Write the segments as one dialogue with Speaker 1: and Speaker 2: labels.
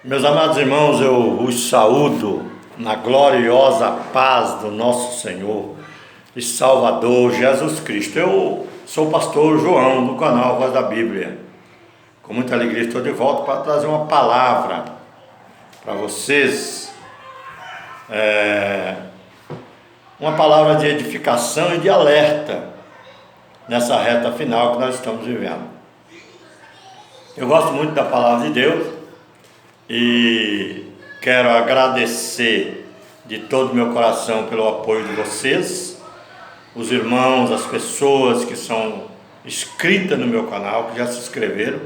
Speaker 1: Meus amados irmãos, eu os saúdo na gloriosa paz do nosso Senhor e Salvador Jesus Cristo. Eu sou o pastor João, do canal Voz da Bíblia. Com muita alegria estou de volta para trazer uma palavra para vocês. Uma palavra de edificação e de alerta nessa reta final que nós estamos vivendo. Eu gosto muito da palavra de Deus e quero agradecer de todo o meu coração pelo apoio de vocês, os irmãos, as pessoas que são inscritas no meu canal, que já se inscreveram.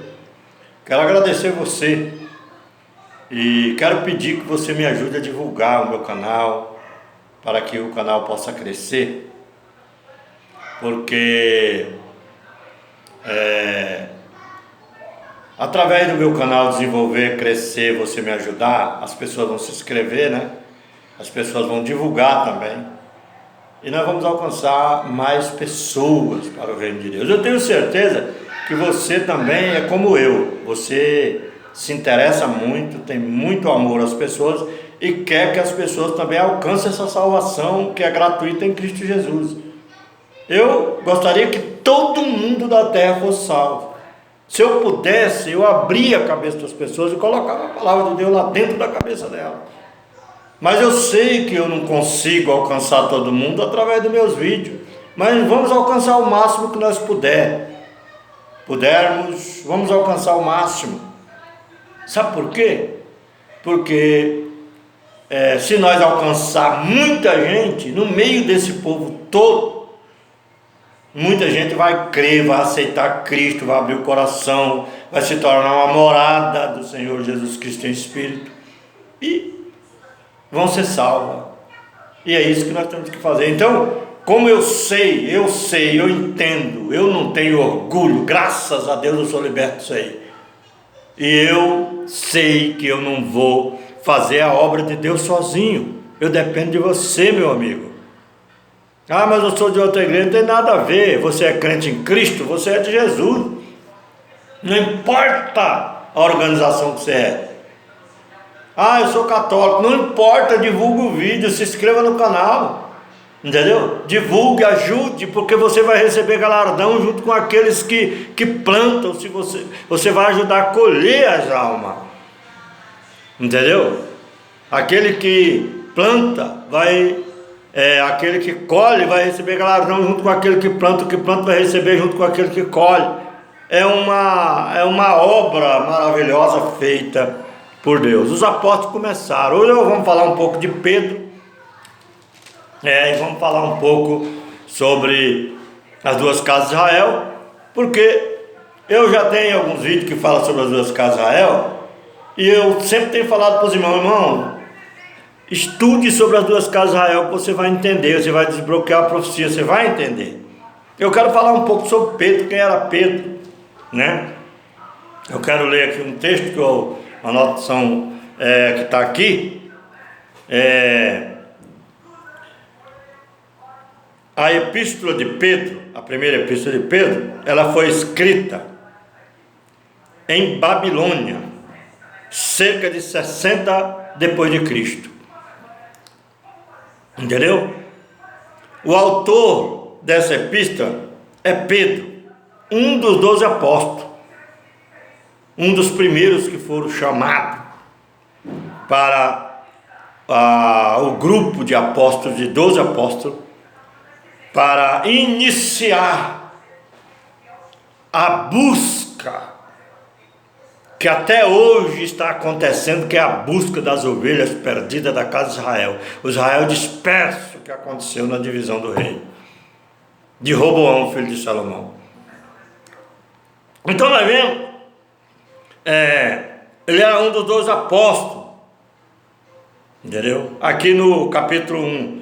Speaker 1: Quero agradecer você e quero pedir que você me ajude a divulgar o meu canal para que o canal possa crescer, porque através do meu canal desenvolver, crescer, você me ajudar, as pessoas vão se inscrever, né? As pessoas vão divulgar também. E nós vamos alcançar mais pessoas para o reino de Deus. Eu tenho certeza que você também é como eu. Você se interessa muito, tem muito amor às pessoas e quer que as pessoas também alcancem essa salvação que é gratuita em Cristo Jesus. Eu gostaria que todo mundo da terra fosse salvo. Se eu pudesse, eu abria a cabeça das pessoas e colocava a palavra de Deus lá dentro da cabeça dela. Mas eu sei que eu não consigo alcançar todo mundo através dos meus vídeos. Mas vamos alcançar o máximo que nós pudermos, vamos alcançar o máximo. Sabe por quê? Porque se nós alcançar muita gente, no meio desse povo todo, muita gente vai crer, vai aceitar Cristo, vai abrir o coração, vai se tornar uma morada do Senhor Jesus Cristo em Espírito e vão ser salvos. E é isso que nós temos que fazer. Então, como eu entendo, eu não tenho orgulho, graças a Deus eu sou liberto disso aí. E eu sei que eu não vou fazer a obra de Deus sozinho. Eu dependo de você, meu amigo. Ah, mas eu sou de outra igreja, não tem nada a ver. Você é crente em Cristo, você é de Jesus. Não importa a organização que você é. Ah, eu sou católico, não importa, divulgue o vídeo, se inscreva no canal. Entendeu? Divulgue, ajude, porque você vai receber galardão junto com aqueles que plantam. Se você vai ajudar a colher as almas. Entendeu? Aquele que planta aquele que colhe vai receber galardão junto com aquele que planta, o que planta vai receber junto com aquele que colhe. É uma obra maravilhosa feita por Deus. Os apóstolos começaram. Hoje vamos falar um pouco de Pedro, e vamos falar um pouco sobre as duas casas de Israel, porque eu já tenho alguns vídeos que falam sobre as duas casas de Israel, e eu sempre tenho falado para os irmãos, estude sobre as duas casas de Israel, que você vai entender, você vai desbloquear a profecia, você vai entender. Eu quero falar um pouco sobre Pedro, quem era Pedro, né? Eu quero ler aqui um texto, uma anotação que está aqui. A epístola de Pedro, a primeira epístola de Pedro, ela foi escrita em Babilônia, cerca de 60 depois de Cristo. Entendeu? O autor dessa epístola é Pedro, um dos 12 apóstolos, um dos primeiros que foram chamados para o grupo de apóstolos, de 12 apóstolos, para iniciar a busca que até hoje está acontecendo, que é a busca das ovelhas perdidas da casa de Israel. O Israel disperso que aconteceu na divisão do reino de Roboão, filho de Salomão. Então nós vemos, ele era um dos 12 apóstolos, entendeu? Aqui no capítulo 1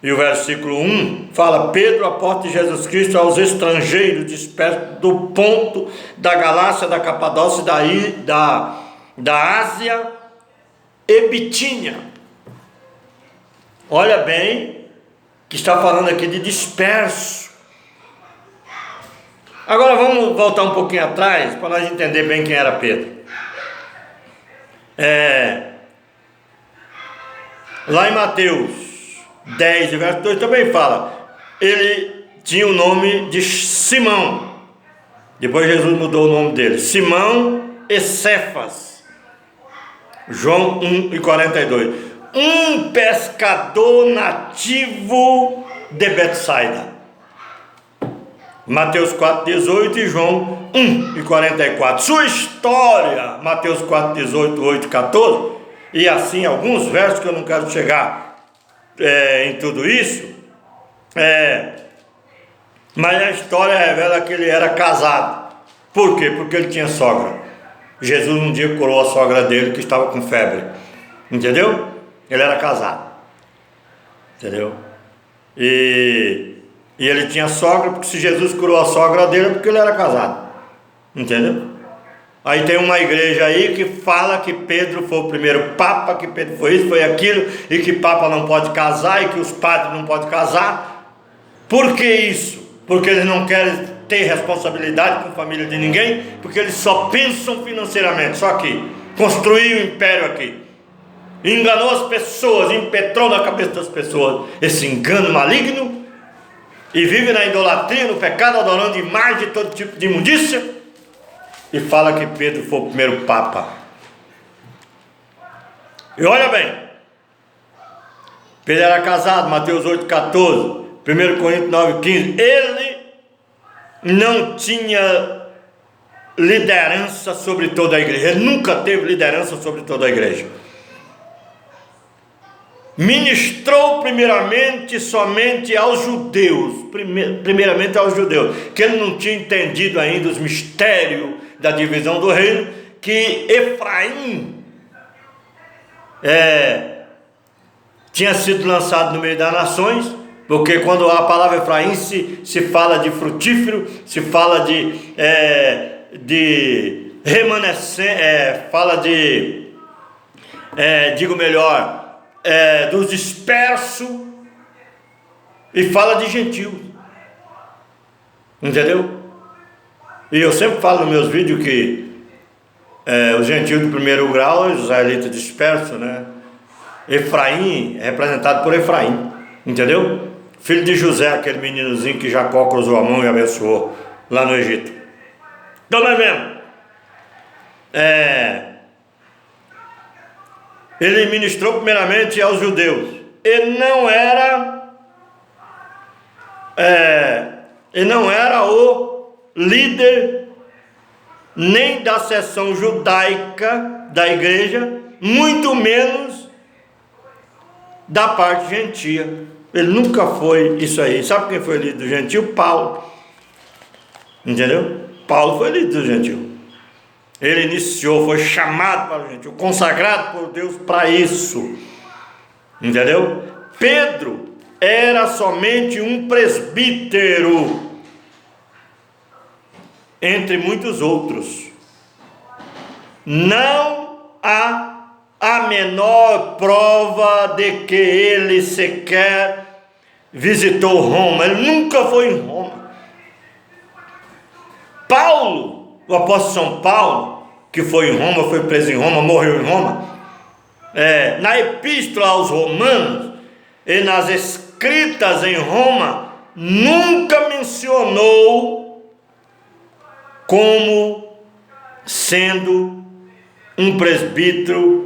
Speaker 1: e o versículo 1 fala: Pedro, apóstolo de Jesus Cristo, aos estrangeiros dispersos do Ponto, da Galácia, da Capadócia, da Ásia e Bitínia. Olha bem, que está falando aqui de disperso. Agora vamos voltar um pouquinho atrás, para nós entender bem quem era Pedro. Lá em Mateus 10, verso 2 também fala, ele tinha o nome de Simão. Depois Jesus mudou o nome dele, Simão e Cefas. João 1:42. Um pescador nativo de Betsaida. Mateus 4:18 e João 1:44. Sua história, Mateus 4:18, 8, 14, e assim alguns versos que eu não quero chegar em tudo isso, mas a história revela que ele era casado. Por quê? Porque ele tinha sogra. Jesus um dia curou a sogra dele que estava com febre, entendeu? Ele era casado, entendeu? E ele tinha sogra, porque se Jesus curou a sogra dele é porque ele era casado, entendeu? Aí tem uma igreja aí que fala que Pedro foi o primeiro papa, que Pedro foi isso, foi aquilo, e que papa não pode casar, e que os padres não podem casar. Por que isso? Porque eles não querem ter responsabilidade com a família de ninguém, porque eles só pensam financeiramente, só aqui, construir o império aqui. Enganou as pessoas, impetrou na cabeça das pessoas esse engano maligno, e vive na idolatria, no pecado, adorando imagem de todo tipo de imundícia, e fala que Pedro foi o primeiro papa. E olha bem, Pedro era casado, Mateus 8:14, 1 Coríntios 9:15. Ele não tinha liderança sobre toda a igreja, ele nunca teve liderança sobre toda a igreja. Ministrou primeiramente somente aos judeus, primeiramente aos judeus, que ele não tinha entendido ainda os mistérios da divisão do reino, que Efraim tinha sido lançado no meio das nações, porque quando a palavra Efraim se fala de frutífero, se fala de remanescente, fala de, digo melhor, dos dispersos, e fala de gentio, entendeu? E eu sempre falo nos meus vídeos que os gentios do primeiro grau, os israelitas dispersos, né? Efraim é representado por Efraim, entendeu? Filho de José, aquele meninozinho que Jacó cruzou a mão e abençoou lá no Egito. Então nós vemos, ele ministrou primeiramente aos judeus. Ele não era o líder nem da seção judaica da igreja, muito menos da parte gentia. Ele nunca foi isso aí. Sabe quem foi líder do gentil? Paulo. Entendeu? Paulo foi líder do gentil. Ele iniciou, foi chamado para o gentil, consagrado por Deus para isso. Entendeu? Pedro era somente um presbítero entre muitos outros. Não há a menor prova de que ele sequer visitou Roma. Ele nunca foi em Roma. Paulo, o apóstolo São Paulo, que foi em Roma, foi preso em Roma, morreu em Roma, na epístola aos Romanos e nas escritas em Roma, nunca mencionou como sendo um presbítero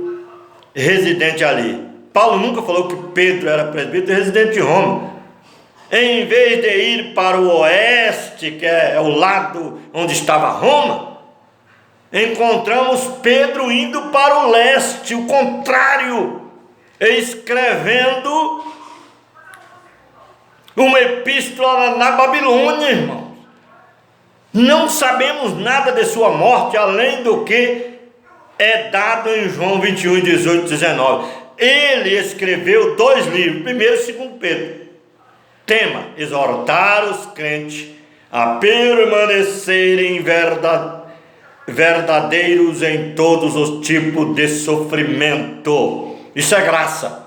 Speaker 1: residente ali. Paulo nunca falou que Pedro era presbítero residente em Roma. Em vez de ir para o oeste, que é o lado onde estava Roma, encontramos Pedro indo para o leste, o contrário, escrevendo uma epístola na Babilônia, irmãos. Não sabemos nada de sua morte, além do que é dado em João 21, 18, 19. Ele escreveu 2 livros, 1º e 2 Pedro. Tema: exortar os crentes a permanecerem verdadeiros em todos os tipos de sofrimento. Isso é graça.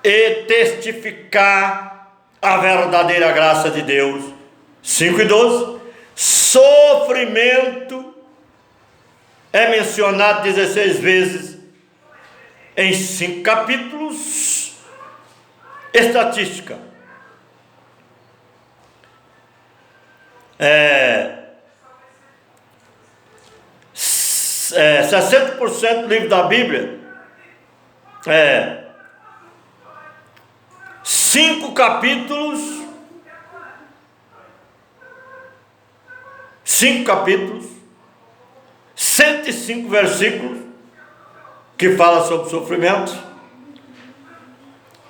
Speaker 1: E testificar a verdadeira graça de Deus. 5 e 12. Sofrimento é mencionado 16 vezes em 5 capítulos. Estatística. 60% do livro da Bíblia 5 capítulos, 105 versículos, que fala sobre sofrimento.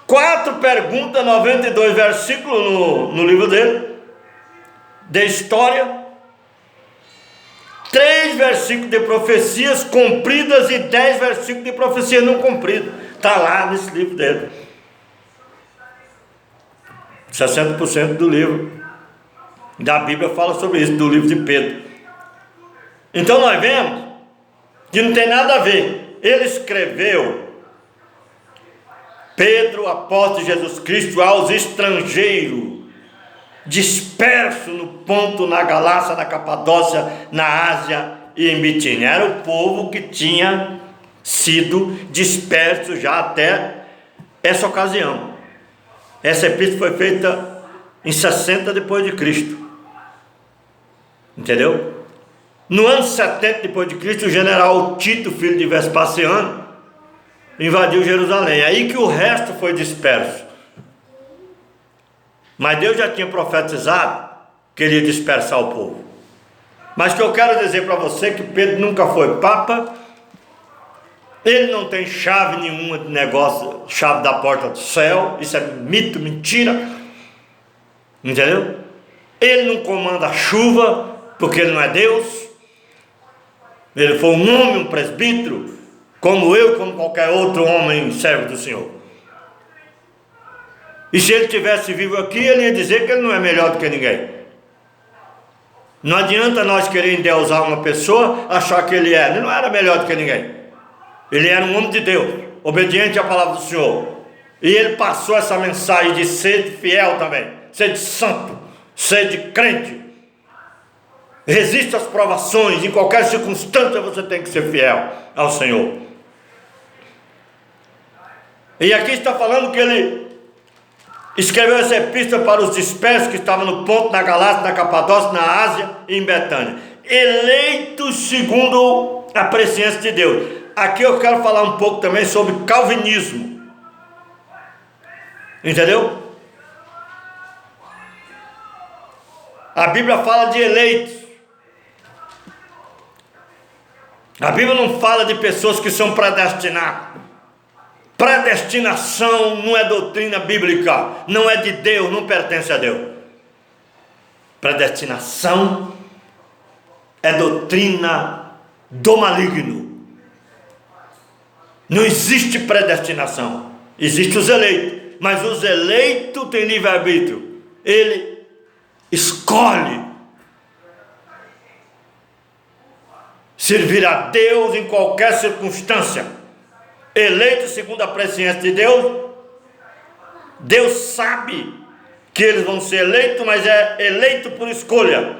Speaker 1: 4 perguntas, 92 versículos no livro dele, de história. 3 versículos de profecias cumpridas e 10 versículos de profecias não cumpridas. Está lá nesse livro dele. 60% do livro da Bíblia fala sobre isso, do livro de Pedro. Então nós vemos que não tem nada a ver. Ele escreveu, Pedro, apóstolo de Jesus Cristo, aos estrangeiros dispersos no Ponto, na Galácia, na Capadócia, na Ásia e em Bitínia. Era o povo que tinha sido disperso já até essa ocasião. Essa epístola foi feita em 60 depois de Cristo. Entendeu? No ano 70 depois de Cristo, o general Tito, filho de Vespasiano, invadiu Jerusalém. Aí que o resto foi disperso. Mas Deus já tinha profetizado que ele ia dispersar o povo. Mas o que eu quero dizer para você é que Pedro nunca foi papa. Ele não tem chave nenhuma de negócio, chave da porta do céu. Isso é mito, mentira. Entendeu? Ele não comanda a chuva, porque ele não é Deus. Ele foi um homem, um presbítero, como eu, como qualquer outro homem servo do Senhor. E se ele tivesse vivo aqui, ele ia dizer que ele não é melhor do que ninguém. Não adianta nós querer endeusar uma pessoa, achar que ele é. Ele não era melhor do que ninguém. Ele era um homem de Deus, obediente à palavra do Senhor. E ele passou essa mensagem de ser fiel também, ser santo, ser crente. Resista às provações, em qualquer circunstância você tem que ser fiel ao Senhor. E aqui está falando que ele escreveu essa epístola para os dispersos que estavam no Ponto, na Galácia, na Capadócia, na Ásia e em Betânia. Eleitos segundo a presciência de Deus. Aqui eu quero falar um pouco também sobre calvinismo. Entendeu? A Bíblia fala de eleitos. A Bíblia não fala de pessoas que são predestinadas. Predestinação não é doutrina bíblica, não é de Deus, não pertence a Deus. Predestinação é doutrina do maligno. Não existe predestinação, existem os eleitos, mas os eleitos têm livre-arbítrio. Ele escolhe servir a Deus em qualquer circunstância. Eleito segundo a presciência de Deus. Deus sabe que eles vão ser eleitos, mas é eleito por escolha.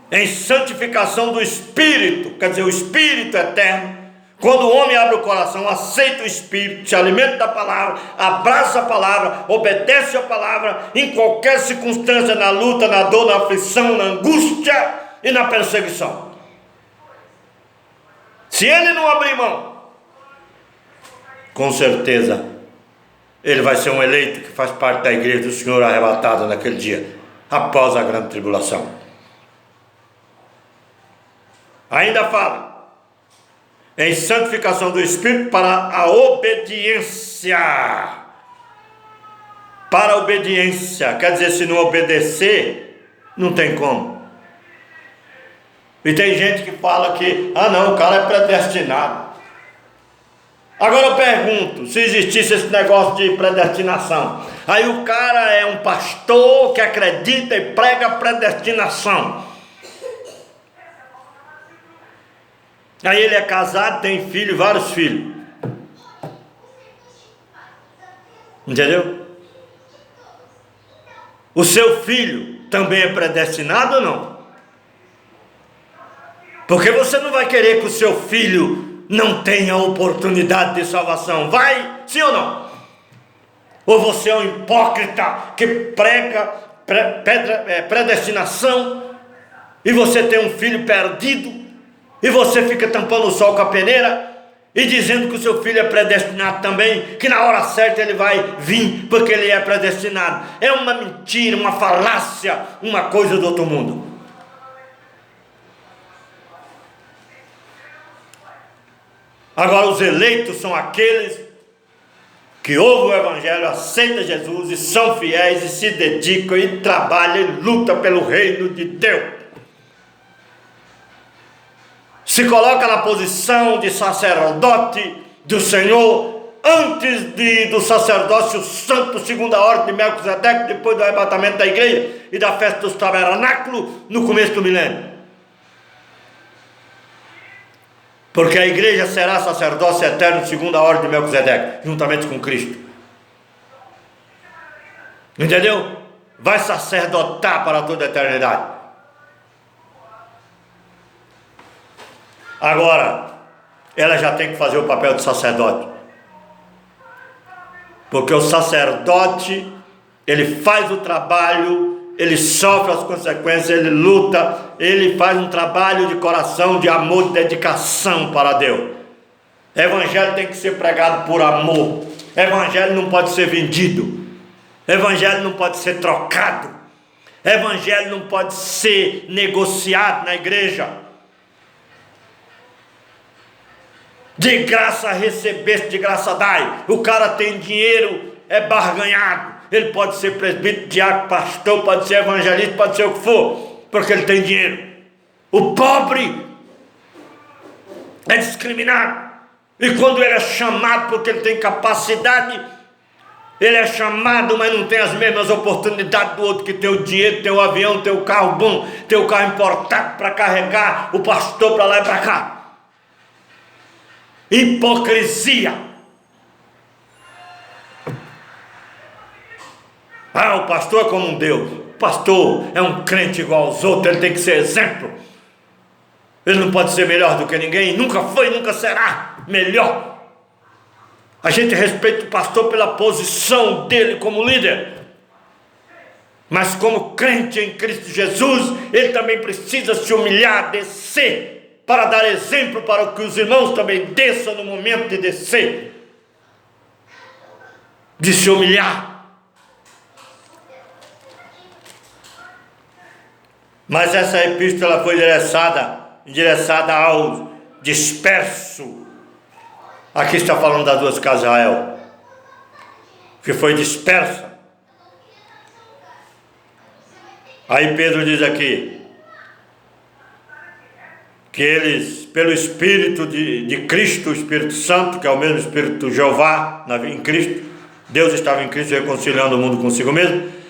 Speaker 1: Em santificação do Espírito, quer dizer, o Espírito eterno. Quando o homem abre o coração, aceita o Espírito, se alimenta da palavra, abraça a palavra, obedece a palavra, em qualquer circunstância, na luta, na dor, na aflição, na angústia e na perseguição. Se ele não abrir mão, com certeza, ele vai ser um eleito que faz parte da igreja do Senhor arrebatado naquele dia, após a grande tribulação. Ainda fala em santificação do Espírito para a obediência. Para a obediência, quer dizer, se não obedecer, não tem como. E tem gente que fala que, não, o cara é predestinado. Agora eu pergunto, se existisse esse negócio de predestinação, aí o cara é um pastor que acredita e prega a predestinação. Aí ele é casado, tem filho, vários filhos. Entendeu? O seu filho também é predestinado ou não? Porque você não vai querer que o seu filho não tenha oportunidade de salvação. Vai? Sim ou não? Ou você é um hipócrita que prega predestinação, e você tem um filho perdido, e você fica tampando o sol com a peneira, e dizendo que o seu filho é predestinado também, que na hora certa ele vai vir, porque ele é predestinado. É uma mentira, uma falácia, uma coisa do outro mundo. Agora, os eleitos são aqueles que ouvem o Evangelho, aceitam Jesus e são fiéis e se dedicam e trabalham e lutam pelo reino de Deus. Se coloca na posição de sacerdote do Senhor, antes do sacerdócio santo, segundo a ordem de Melquisedeque, depois do arrebatamento da igreja e da festa dos tabernáculos, no começo do milênio. Porque a igreja será sacerdócio eterno segundo a ordem de Melquisedeque, juntamente com Cristo. Entendeu? Vai sacerdotar para toda a eternidade. Agora, ela já tem que fazer o papel de sacerdote. Porque o sacerdote, ele faz o trabalho, ele sofre as consequências, ele luta, ele faz um trabalho de coração, de amor, de dedicação para Deus. Evangelho tem que ser pregado por amor. Evangelho não pode ser vendido. Evangelho não pode ser trocado. Evangelho não pode ser negociado na igreja. De graça recebeste, de graça dai. O cara tem dinheiro, é barganhado. Ele pode ser presbítero, diácono, pastor, pode ser evangelista, pode ser o que for, porque ele tem dinheiro. O pobre é discriminado. E quando ele é chamado porque ele tem capacidade, ele é chamado, mas não tem as mesmas oportunidades do outro que tem o dinheiro, tem o avião, tem o carro bom, tem o carro importado para carregar o pastor para lá e para cá. Hipocrisia. Ah, o pastor é como um Deus. O pastor é um crente igual aos outros, ele tem que ser exemplo. Ele não pode ser melhor do que ninguém, nunca foi, nunca será melhor. A gente respeita o pastor pela posição dele como líder. Mas como crente em Cristo Jesus, ele também precisa se humilhar, descer, para dar exemplo para que os irmãos também desçam no momento de descer, de se humilhar. Mas essa epístola foi endereçada ao disperso. Aqui está falando das duas casas de Israel, que foi dispersa. Aí Pedro diz aqui que eles, pelo Espírito de Cristo, o Espírito Santo, que é o mesmo Espírito de Jeová em Cristo, Deus estava em Cristo reconciliando o mundo consigo mesmo,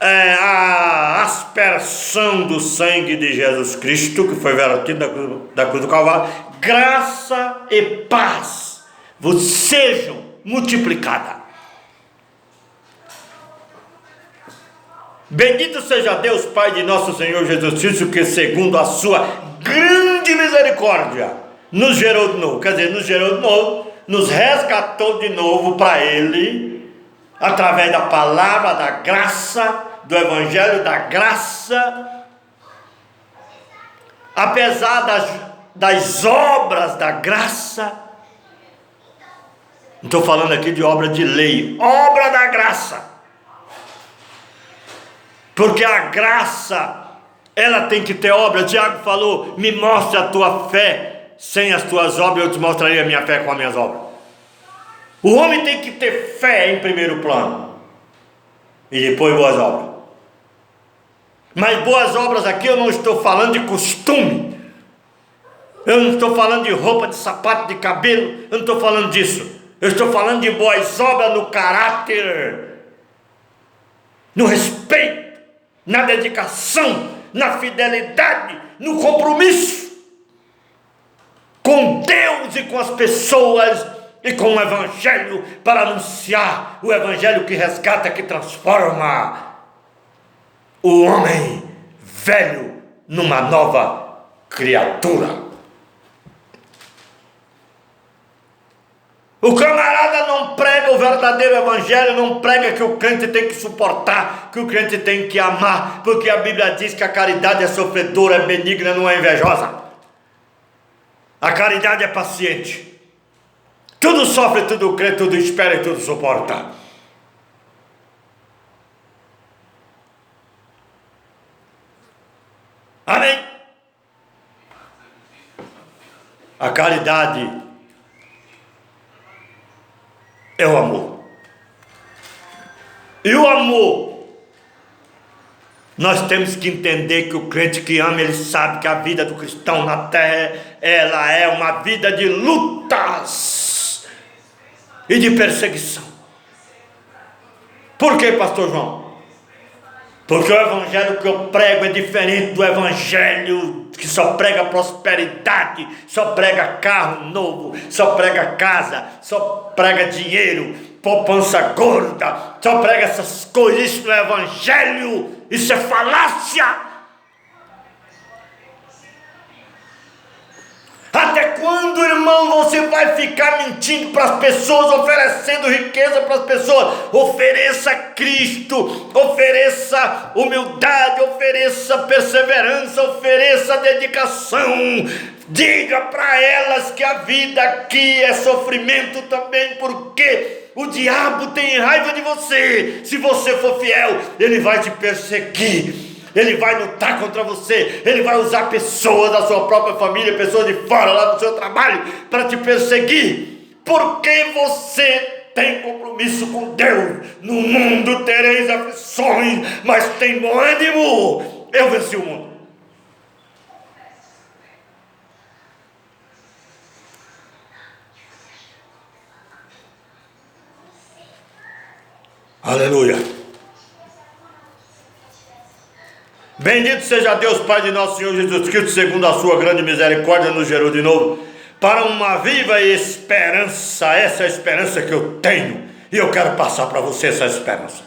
Speaker 1: a aspersão do sangue de Jesus Cristo, que foi vertido da cruz do Calvário, graça e paz vos sejam multiplicadas. Bendito seja Deus, Pai de nosso Senhor Jesus Cristo, que segundo a sua grande misericórdia nos gerou de novo, nos resgatou de novo para Ele, através da palavra da graça, do Evangelho da graça, apesar das obras da graça. Não estou falando aqui de obra de lei, obra da graça. Porque a graça, ela tem que ter obra. Tiago falou, me mostre a tua fé, sem as tuas obras eu te mostraria a minha fé com as minhas obras. O homem tem que ter fé em primeiro plano, e depois boas obras. Mas boas obras aqui eu não estou falando de costume, eu não estou falando de roupa, de sapato, de cabelo, eu não estou falando disso. Eu estou falando de boas obras no caráter, no respeito, na dedicação, na fidelidade, no compromisso com Deus e com as pessoas e com o Evangelho, para anunciar o Evangelho que resgata, que transforma o homem velho numa nova criatura. O camarada não prega o verdadeiro evangelho, não prega que o crente tem que suportar, que o crente tem que amar, porque a Bíblia diz que a caridade é sofredora, é benigna, não é invejosa. A caridade é paciente. Tudo sofre, tudo crê, tudo espera e tudo suporta. Amém? A caridade é o amor. E o amor, nós temos que entender que o crente que ama, ele sabe que a vida do cristão na terra, ela é uma vida de lutas e de perseguição. Por que, pastor João? Porque o evangelho que eu prego é diferente do evangelho que só prega prosperidade, só prega carro novo, só prega casa, só prega dinheiro, poupança gorda, só prega essas coisas. Isso não é evangelho, isso é falácia. Até quando, irmão, você vai ficar mentindo para as pessoas, oferecendo riqueza para as pessoas? Ofereça Cristo, ofereça humildade, ofereça perseverança, ofereça dedicação. Diga para elas que a vida aqui é sofrimento também, porque o diabo tem raiva de você. Se você for fiel, ele vai te perseguir. Ele vai lutar contra você. Ele vai usar pessoas da sua própria família, pessoas de fora, lá do seu trabalho, para te perseguir. Porque você tem compromisso com Deus. No mundo tereis aflições, mas tem bom ânimo. Eu venci o mundo. Aleluia. Bendito seja Deus, Pai de nosso Senhor Jesus Cristo, segundo a sua grande misericórdia, nos gerou de novo para uma viva esperança. Essa é a esperança que eu tenho, e eu quero passar para você essa esperança.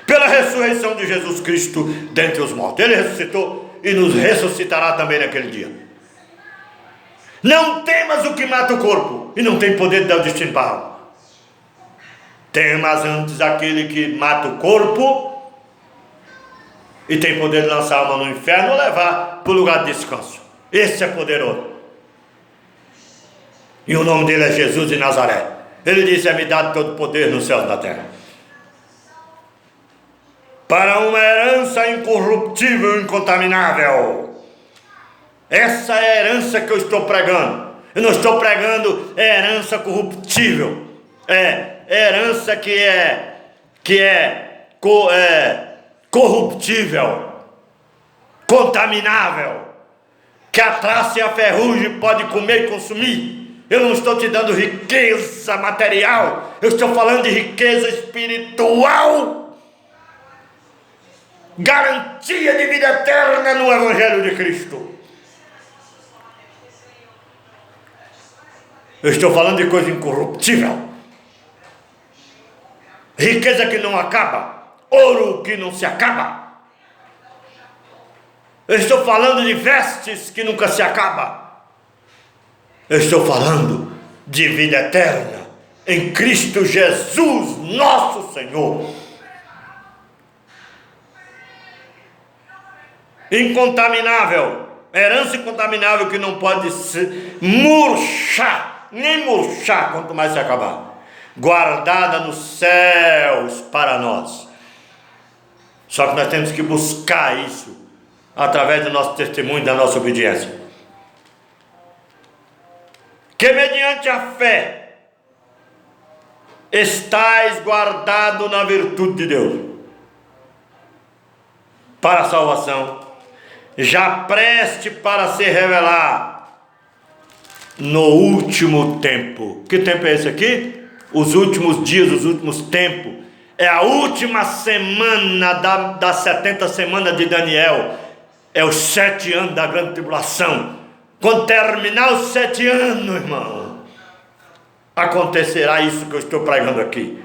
Speaker 1: Pela ressurreição de Jesus Cristo dentre os mortos. Ele ressuscitou e nos ressuscitará também naquele dia. Não temas o que mata o corpo e não tem poder de dar o destino para a alma. Temas antes aquele que mata o corpo e tem poder de lançar a alma no inferno ou levar para o lugar de descanso. Esse é poderoso. E o nome dele é Jesus de Nazaré. Ele disse: é-me dado todo poder nos céus e na terra, para uma herança incorruptível e incontaminável. Essa é a herança que eu estou pregando. Eu não estou pregando herança corruptível. É herança que é corruptível, contaminável, que a traça e a ferrugem pode comer e consumir. Eu não estou te dando riqueza material, eu estou falando de riqueza espiritual, garantia de vida eterna no Evangelho de Cristo. Eu estou falando de coisa incorruptível, riqueza que não acaba, ouro que não se acaba. Eu estou falando de vestes que nunca se acaba. Eu estou falando de vida eterna em Cristo Jesus, nosso Senhor. Incontaminável, herança incontaminável que não pode se murchar, nem murchar, quanto mais se acabar. Guardada nos céus para nós. Só que nós temos que buscar isso através do nosso testemunho, da nossa obediência. Que mediante a fé estais guardado na virtude de Deus, para a salvação, já preste para se revelar no último tempo. Que tempo é esse aqui? Os últimos dias, os últimos tempos. É a última semana das 70 semanas de Daniel. É os 7 anos da grande tribulação. Quando terminar os 7 anos, irmão, acontecerá isso que eu estou pregando aqui.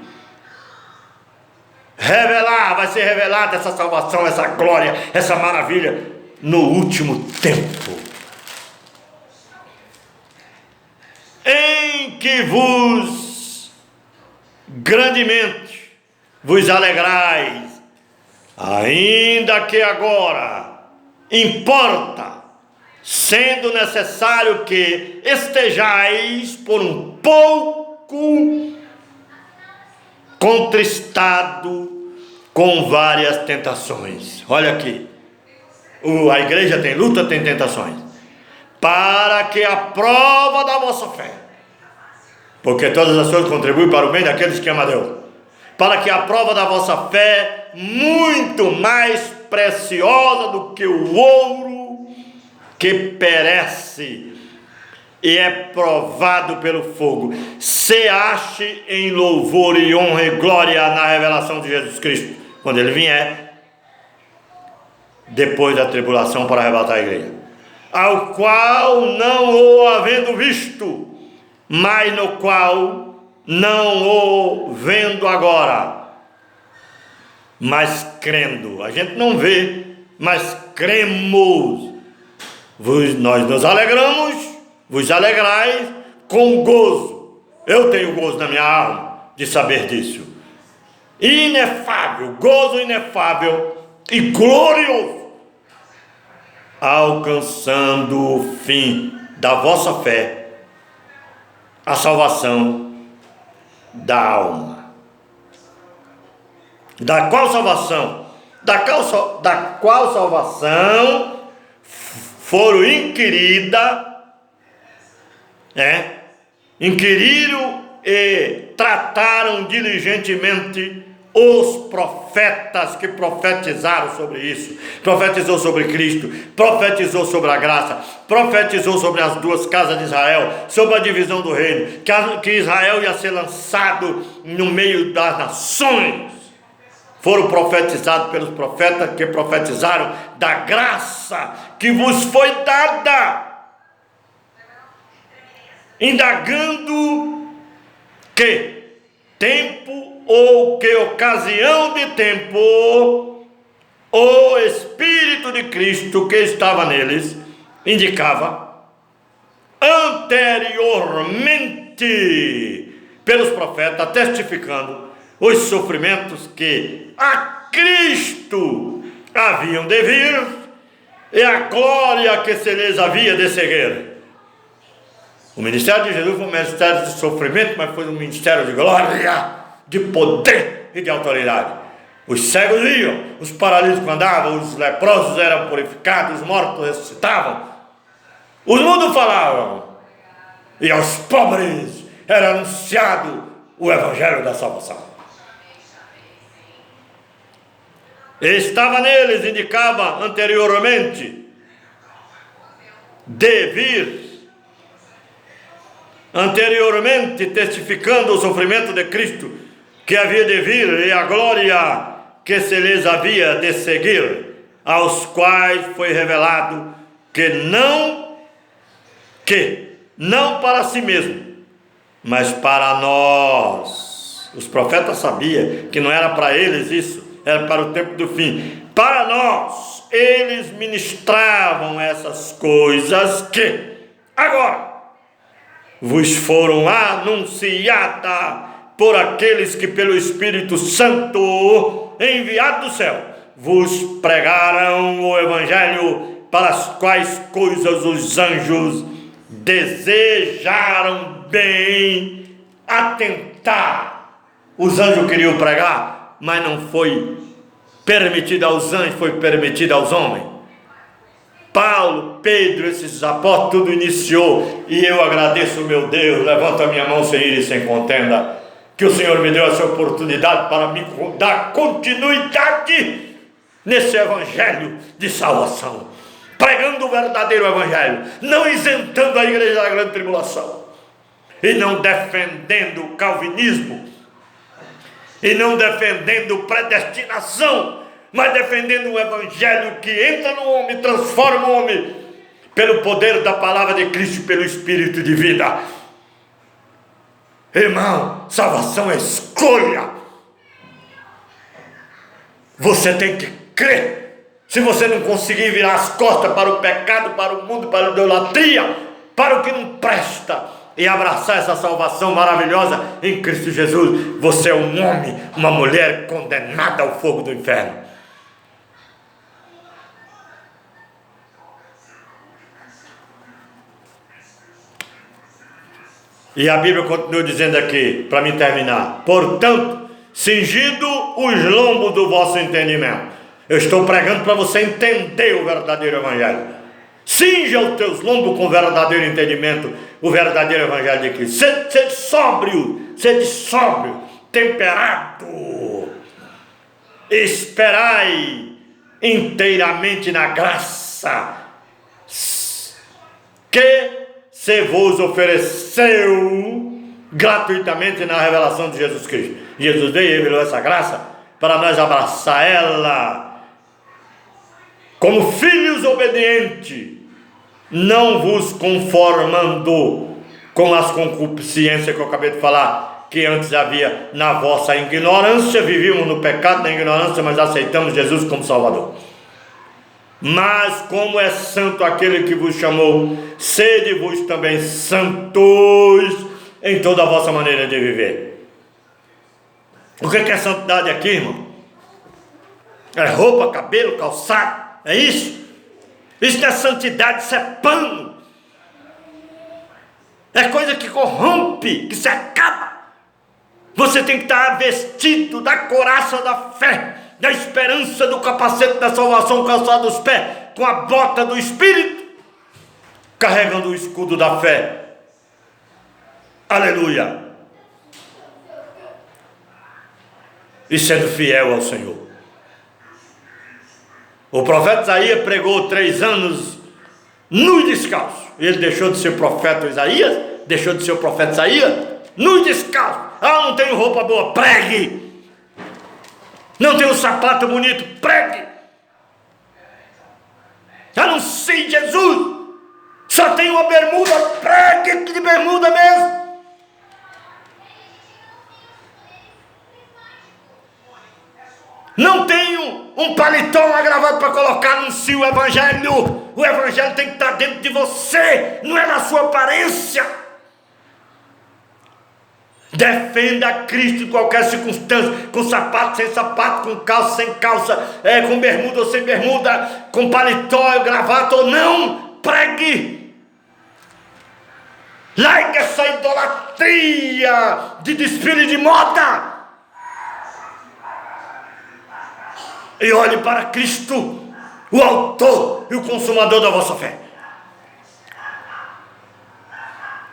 Speaker 1: Vai ser revelada essa salvação, essa glória, essa maravilha no último tempo, em que vos grandemente vos alegrais, ainda que agora importa, sendo necessário que estejais por um pouco contristado com várias tentações. Olha aqui, a igreja tem luta, tem tentações, para que a prova da vossa fé, porque todas as coisas contribuem para o bem daqueles que amam a Deus, para que a prova da vossa fé, muito mais preciosa do que o ouro que perece e é provado pelo fogo, se ache em louvor e honra e glória na revelação de Jesus Cristo, quando ele vier depois da tribulação para arrebatar a igreja, ao qual não o havendo visto, mas no qual não o vendo agora, mas crendo. A gente não vê, mas cremos. Nós nos alegramos, vos alegrais com gozo. Eu tenho gozo na minha alma de saber disso. Inefável, gozo inefável e glorioso, alcançando o fim da vossa fé, a salvação da alma. Da qual salvação? Da qual salvação foram inquiriram e trataram diligentemente os profetas que profetizaram sobre isso. Profetizou sobre Cristo, profetizou sobre a graça, profetizou sobre as duas casas de Israel, sobre a divisão do reino, que Israel ia ser lançado no meio das nações. Foram profetizados pelos profetas que profetizaram da graça que vos foi dada, indagando que tempo ou que ocasião de tempo o Espírito de Cristo que estava neles indicava anteriormente pelos profetas, testificando os sofrimentos que a Cristo haviam de vir e a glória que se lhes havia de seguir. O ministério de Jesus foi um ministério de sofrimento, mas foi um ministério de glória, de poder e de autoridade. Os cegos iam, os paralíticos andavam, os leprosos eram purificados, os mortos ressuscitavam, os mudos falavam, e aos pobres era anunciado o evangelho da salvação. Estava neles, indicava anteriormente, de vir, anteriormente testificando o sofrimento de Cristo, que havia de vir, e a glória que se lhes havia de seguir, aos quais foi revelado que não para si mesmo, mas para nós. Os profetas sabiam que não era para eles isso, era para o tempo do fim. Para nós, eles ministravam essas coisas que agora vos foram anunciadas por aqueles que pelo Espírito Santo enviado do céu vos pregaram o Evangelho, para as quais coisas os anjos desejaram bem atentar. Os anjos queriam pregar, mas não foi permitido aos anjos, foi permitido aos homens. Paulo, Pedro, esses apóstolos, tudo iniciou, e eu agradeço, meu Deus, levanto a minha mão sem ira e sem contenda, que o Senhor me deu essa oportunidade para me dar continuidade nesse evangelho de salvação, pregando o verdadeiro evangelho, não isentando a igreja da grande tribulação, e não defendendo o calvinismo, e não defendendo predestinação, mas defendendo um evangelho que entra no homem, transforma o homem, pelo poder da palavra de Cristo e pelo Espírito de vida. Irmão, salvação é escolha. Você tem que crer. Se você não conseguir virar as costas para o pecado, para o mundo, para a idolatria, para o que não presta, e abraçar essa salvação maravilhosa em Cristo Jesus, você é um homem, uma mulher condenada ao fogo do inferno. E a Bíblia continua dizendo aqui, para me terminar: portanto, cingido os lombos do vosso entendimento. Eu estou pregando para você entender o verdadeiro evangelho. Cinja os teus lombos com o verdadeiro entendimento, o verdadeiro evangelho de Cristo. Sede sóbrio, temperado. Esperai inteiramente na graça que se vos ofereceu gratuitamente na revelação de Jesus Cristo. Jesus veio e revelou essa graça para nós abraçar ela como filhos obedientes, não vos conformando com as concupiscências que eu acabei de falar, que antes havia na vossa ignorância. Vivíamos no pecado, na ignorância, mas aceitamos Jesus como Salvador. Mas como é santo aquele que vos chamou, sede-vos também santos em toda a vossa maneira de viver. O que é santidade aqui, irmão? É roupa, cabelo, calçado, é isso? Isso não é santidade, isso é pano. É coisa que corrompe, que se acaba. Você tem que estar vestido da couraça da fé, da esperança, do capacete da salvação, calçado os pés, com a bota do Espírito, carregando o escudo da fé. Aleluia! E sendo fiel ao Senhor. O profeta Isaías pregou 3 anos nu e descalço. Ele deixou de ser profeta Isaías, deixou de ser o profeta Isaías, nu e descalço. Não tenho roupa boa, pregue. Não tenho sapato bonito, pregue. Anuncie Jesus. Só tenho uma bermuda, pregue de bermuda mesmo. Não tenho um paletó, uma gravata para colocar, anuncie o evangelho. O evangelho tem que estar dentro de você, não é na sua aparência. Defenda Cristo em qualquer circunstância, com sapato, sem sapato, com calça, sem calça, com bermuda ou sem bermuda, com paletó, gravata ou não, pregue. Largue essa idolatria de desfile de moda e olhe para Cristo, o autor e o consumador da vossa fé.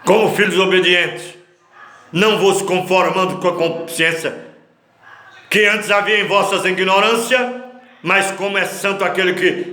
Speaker 1: Como filhos obedientes, não vos conformando com a consciência que antes havia em vossas ignorância, mas como é santo aquele que